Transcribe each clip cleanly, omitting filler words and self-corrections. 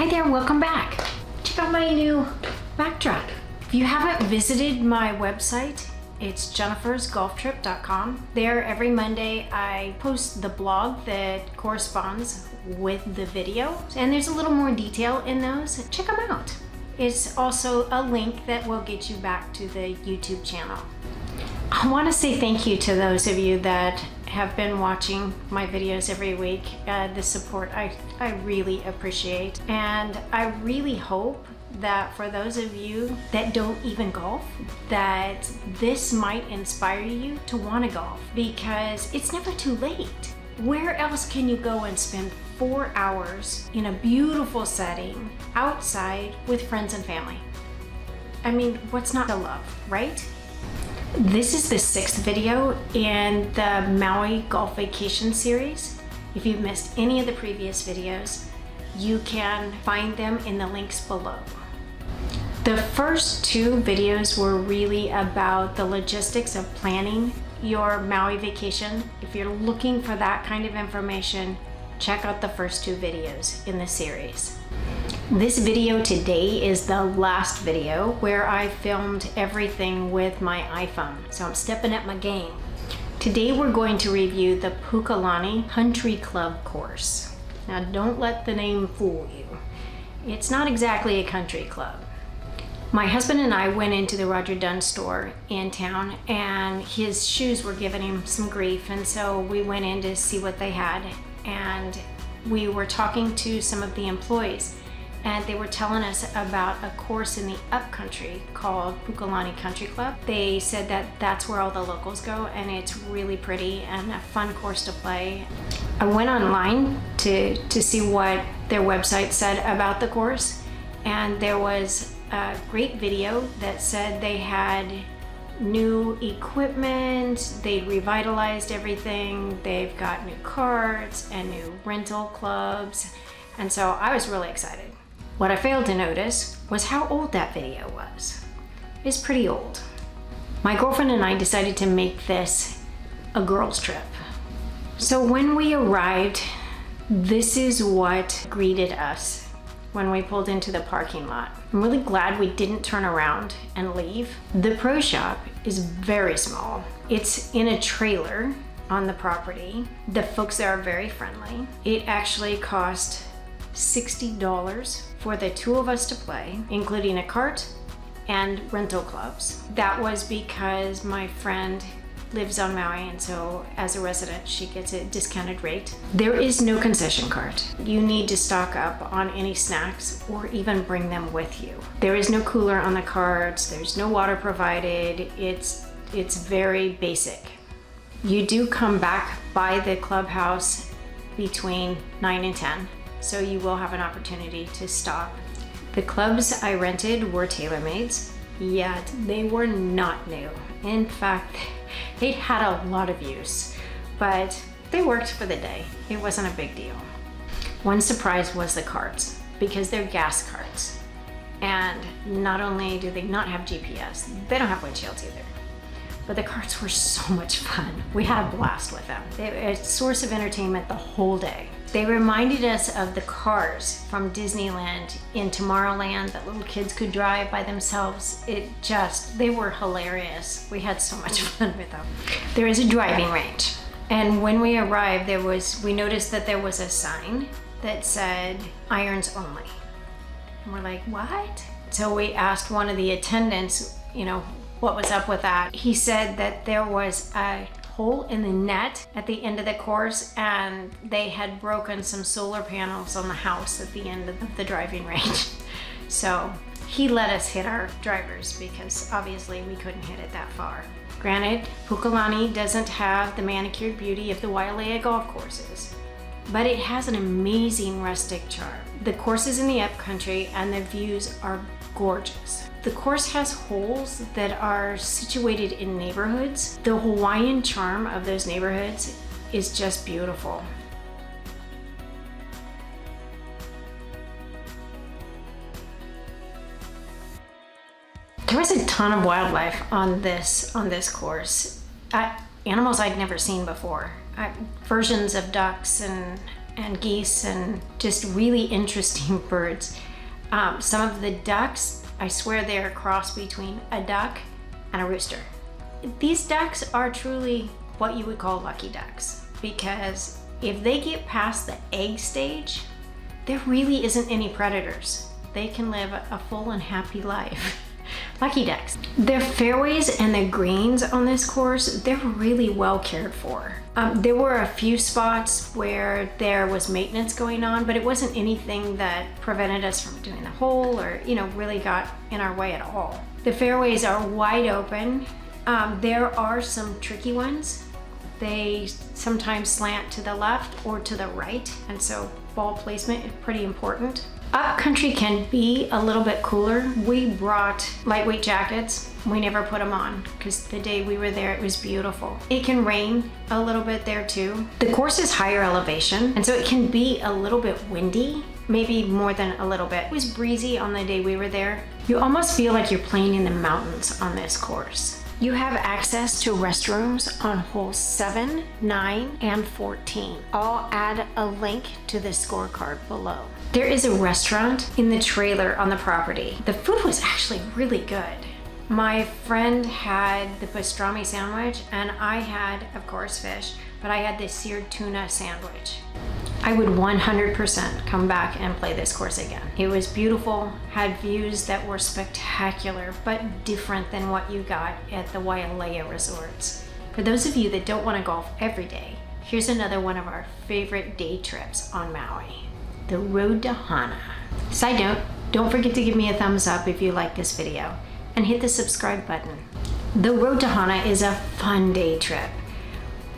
Hi there, welcome back. Check out my new backdrop. If you haven't visited my website, it's jennifersgolftrip.com. There every Monday I post the blog that corresponds with the video, and there's a little more detail in those. Check them out. It's also a link that will get you back to the YouTube channel. I want to say thank you to those of you that have been watching my videos every week. The support I really appreciate, and I really hope that for those of you that don't even golf, that this might inspire you to want to golf, because it's never too late. Where else can you go and spend 4 hours in a beautiful setting outside with friends and family? I mean, what's not to love, right? This is the 6th video in the Maui Golf Vacation series. If you've missed any of the previous videos, you can find them in the links below. The first 2 videos were really about the logistics of planning your Maui vacation. If you're looking for that kind of information, check out the first 2 videos in the series. This video today is the last video where I filmed everything with my iPhone, so I'm stepping up my game. Today we're going to review the Pukalani Country Club course. Now don't let the name fool you. It's not exactly a country club. My husband and I went into the Roger Dunn store in town, and his shoes were giving him some grief, and so we went in to see what they had, and we were talking to some of the employees, and they were telling us about a course in the upcountry called Pukalani Country Club. They said that that's where all the locals go, and it's really pretty and a fun course to play. I went online to see what their website said about the course, and there was a great video that said they had new equipment, they revitalized everything, they've got new carts and new rental clubs, and so I was really excited. What I failed to notice was how old that video was. It's pretty old. My girlfriend and I decided to make this a girls' trip. So when we arrived, this is what greeted us when we pulled into the parking lot. I'm really glad we didn't turn around and leave. The pro shop is very small. It's in a trailer on the property. The folks there are very friendly. It actually cost $60 for the 2 of us to play, including a cart and rental clubs. That was because my friend lives on Maui, and so as a resident she gets a discounted rate. There is no concession cart. You need to stock up on any snacks or even bring them with you. There is no cooler on the carts, there's no water provided. It's very basic. You do come back by the clubhouse between 9 and 10, so you will have an opportunity to stop. The clubs I rented were TaylorMades, yet they were not new. In fact, they had a lot of use, but they worked for the day. It wasn't a big deal. One surprise was the carts, because they're gas carts. And not only do they not have GPS, they don't have windshields either. But the carts were so much fun. We had a blast with them. They were a source of entertainment the whole day. They reminded us of the cars from Disneyland in Tomorrowland that little kids could drive by themselves. They were hilarious. We had so much fun with them. There is a driving range. And when we arrived, we noticed that there was a sign that said irons only. And we're like, what? So we asked one of the attendants, what was up with that. He said that there was a hole in the net at the end of the course, and they had broken some solar panels on the house at the end of the driving range. So he let us hit our drivers because obviously we couldn't hit it that far. Granted, Pukalani doesn't have the manicured beauty of the Wailea golf courses, but it has an amazing rustic charm. The course is in the upcountry and the views are gorgeous. The course has holes that are situated in neighborhoods. The Hawaiian charm of those neighborhoods is just beautiful. There was a ton of wildlife on this course. Animals I'd never seen before. Versions of ducks and and geese and just really interesting birds. Some of the ducks, I swear they're a cross between a duck and a rooster. These ducks are truly what you would call lucky ducks, because if they get past the egg stage, there really isn't any predators. They can live a full and happy life. Lucky ducks. The fairways and the greens on this course, they're really well cared for. There were a few spots where there was maintenance going on, but it wasn't anything that prevented us from doing the hole or, really got in our way at all. The fairways are wide open. There are some tricky ones. They sometimes slant to the left or to the right, and so ball placement is pretty important. Upcountry can be a little bit cooler. We brought lightweight jackets. We never put them on because the day we were there, it was beautiful. It can rain a little bit there too. The course is higher elevation, and so it can be a little bit windy, maybe more than a little bit. It was breezy on the day we were there. You almost feel like you're playing in the mountains on this course. You have access to restrooms on holes 7, 9, and 14. I'll add a link to the scorecard below. There is a restaurant in the trailer on the property. The food was actually really good. My friend had the pastrami sandwich, and I had, of course, fish, but I had the seared tuna sandwich. I would 100% come back and play this course again. It was beautiful, had views that were spectacular, but different than what you got at the Wailea resorts. For those of you that don't want to golf every day, here's another one of our favorite day trips on Maui, the road to Hana. Side note, don't forget to give me a thumbs up if you like this video, and hit the subscribe button. The road to Hana is a fun day trip.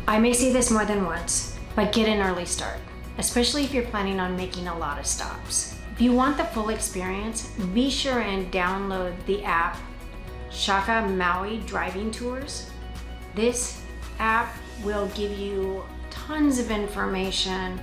I may say this more than once, but get an early start, especially if you're planning on making a lot of stops. If you want the full experience, be sure and download the app Shaka Maui Driving Tours. This app will give you tons of information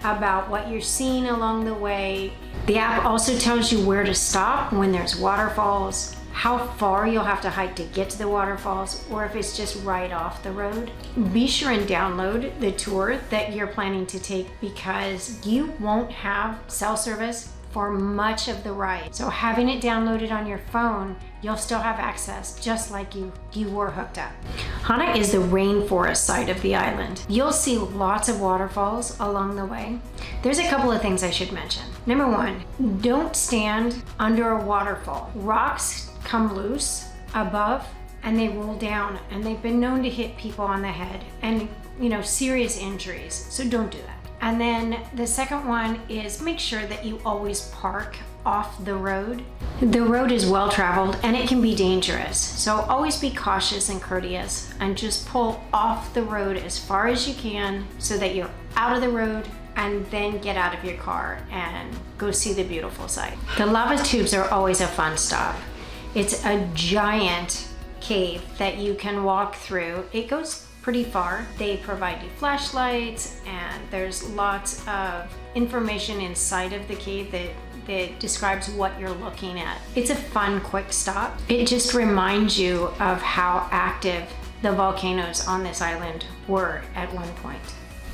about what you're seeing along the way. The app also tells you where to stop when there's waterfalls, how far you'll have to hike to get to the waterfalls, or if it's just right off the road. Be sure and download the tour that you're planning to take, because you won't have cell service for much of the ride. So having it downloaded on your phone, you'll still have access just like you were hooked up. Hana is the rainforest side of the island. You'll see lots of waterfalls along the way. There's a couple of things I should mention. Number one, don't stand under a waterfall. Rocks come loose above and they roll down, and they've been known to hit people on the head and serious injuries, so don't do that. And then the second one is make sure that you always park off the road. The road is well traveled and it can be dangerous, so always be cautious and courteous and just pull off the road as far as you can so that you're out of the road, and then get out of your car and go see the beautiful sight. The lava tubes are always a fun stop. It's a giant cave that you can walk through. It goes pretty far. They provide you flashlights, and there's lots of information inside of the cave that describes what you're looking at. It's a fun, quick stop. It just reminds you of how active the volcanoes on this island were at one point.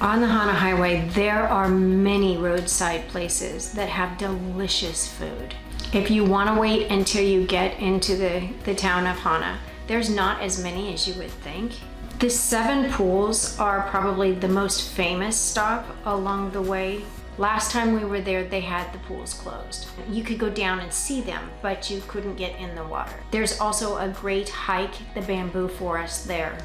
On the Hana Highway, there are many roadside places that have delicious food. If you want to wait until you get into the town of Hana, there's not as many as you would think. The 7 pools are probably the most famous stop along the way. Last time we were there, they had the pools closed. You could go down and see them, but you couldn't get in the water. There's also a great hike, the bamboo forest there.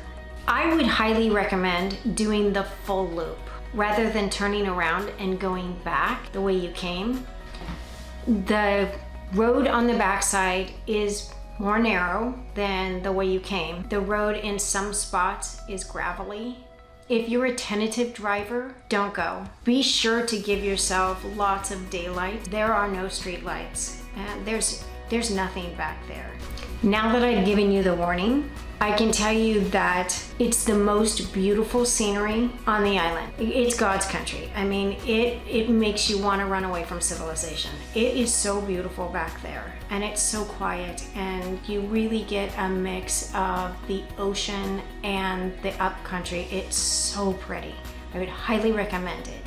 I would highly recommend doing the full loop rather than turning around and going back the way you came. The road on the backside is more narrow than the way you came. The road in some spots is gravelly. If you're a tentative driver, don't go. Be sure to give yourself lots of daylight. There are no street lights, and there's nothing back there. Now that I've given you the warning, I can tell you that it's the most beautiful scenery on the island. It's God's country. I mean, it makes you want to run away from civilization. It is so beautiful back there, and it's so quiet, and you really get a mix of the ocean and the upcountry. It's so pretty. I would highly recommend it.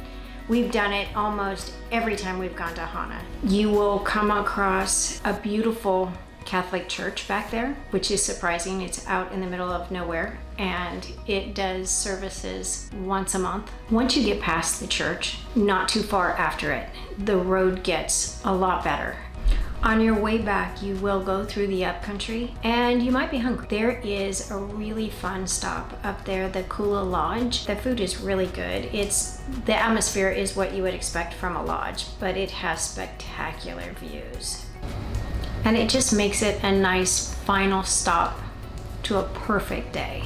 We've done it almost every time we've gone to Hana. You will come across a beautiful Catholic church back there, which is surprising. It's out in the middle of nowhere, and it does services once a month. Once you get past the church, not too far after it, the road gets a lot better. On your way back, you will go through the upcountry and you might be hungry. There is a really fun stop up there, the Kula Lodge. The food is really good. The atmosphere is what you would expect from a lodge, but it has spectacular views. And it just makes it a nice final stop to a perfect day.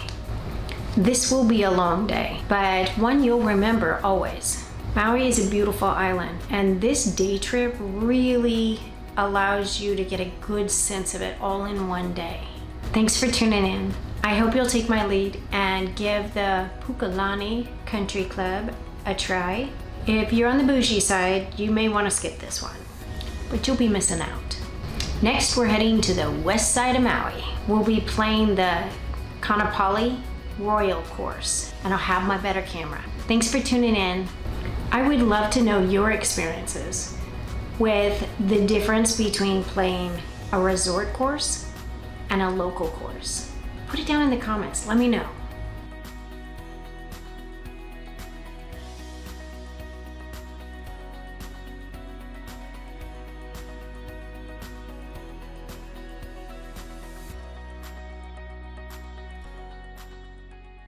This will be a long day, but one you'll remember always. Maui is a beautiful island, and this day trip really allows you to get a good sense of it all in one day. Thanks for tuning in. I hope you'll take my lead and give the Pukalani Country Club a try. If you're on the bougie side, you may want to skip this one, but you'll be missing out. Next, we're heading to the west side of Maui. We'll be playing the Kannapali Royal Course, and I'll have my better camera. Thanks for tuning in. I would love to know your experiences with the difference between playing a resort course and a local course. Put it down in the comments, let me know.